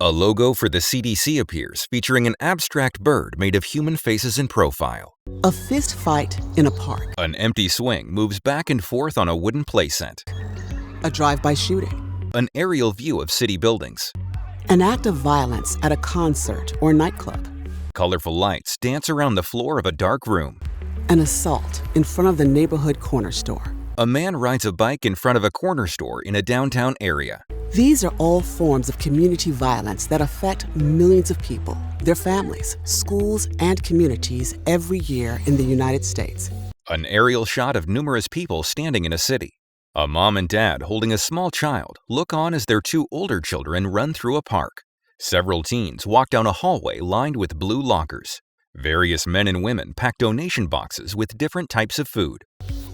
A logo for the CDC appears featuring an abstract bird made of human faces in profile. A fist fight in a park. An empty swing moves back and forth on a wooden playset. A drive-by shooting. An aerial view of city buildings. An act of violence at a concert or nightclub. Colorful lights dance around the floor of a dark room. An assault in front of the neighborhood corner store. A man rides a bike in front of a corner store in a downtown area. These are all forms of community violence that affect millions of people, their families, schools, and communities every year in the United States. An aerial shot of numerous people standing in a city. A mom and dad holding a small child look on as their two older children run through a park. Several teens walk down a hallway lined with blue lockers. Various men and women pack donation boxes with different types of food.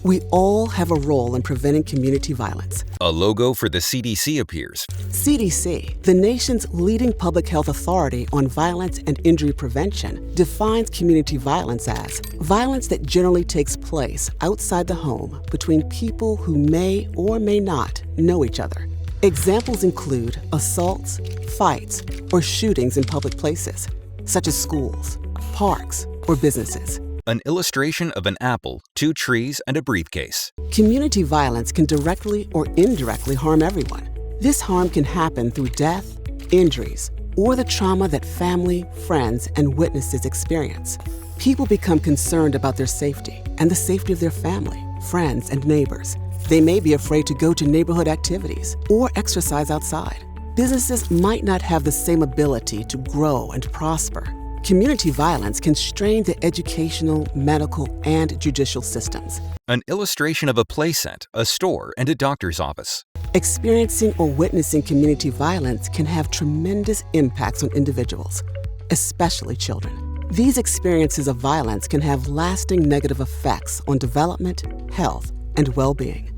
We all have a role in preventing community violence. A logo for the CDC appears. CDC, the nation's leading public health authority on violence and injury prevention, defines community violence as violence that generally takes place outside the home between people who may or may not know each other. Examples include assaults, fights, or shootings in public places, such as schools, parks, or businesses. An illustration of an apple, two trees, and a briefcase. Community violence can directly or indirectly harm everyone. This harm can happen through death, injuries, or the trauma that family, friends, and witnesses experience. People become concerned about their safety and the safety of their family, friends, and neighbors. They may be afraid to go to neighborhood activities or exercise outside. Businesses might not have the same ability to grow and prosper. Community violence can strain the educational, medical, and judicial systems. An illustration of a playset, a store, and a doctor's office. Experiencing or witnessing community violence can have tremendous impacts on individuals, especially children. These experiences of violence can have lasting negative effects on development, health, and well-being.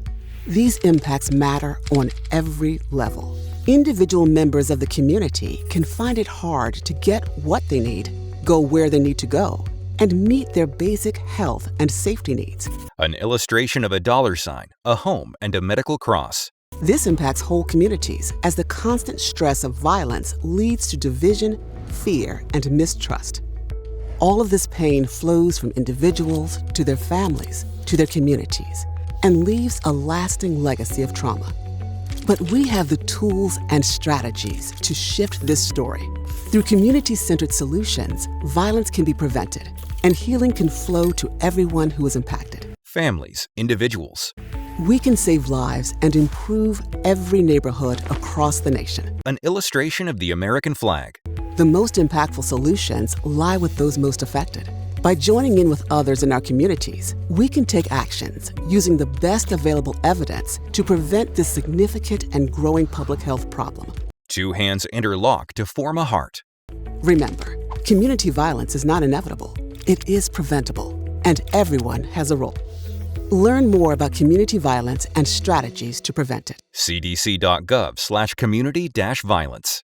These impacts matter on every level. Individual members of the community can find it hard to get what they need, go where they need to go, and meet their basic health and safety needs. An illustration of a dollar sign, a home, and a medical cross. This impacts whole communities as the constant stress of violence leads to division, fear, and mistrust. All of this pain flows from individuals to their families, to their communities, and leaves a lasting legacy of trauma. But we have the tools and strategies to shift this story. Through community-centered solutions, violence can be prevented, and healing can flow to everyone who is impacted. Families, individuals. We can save lives and improve every neighborhood across the nation. An illustration of the American flag. The most impactful solutions lie with those most affected. By joining in with others in our communities, we can take actions using the best available evidence to prevent this significant and growing public health problem. Two hands interlock to form a heart. Remember, community violence is not inevitable. It is preventable, and everyone has a role. Learn more about community violence and strategies to prevent it. cdc.gov/community-violence.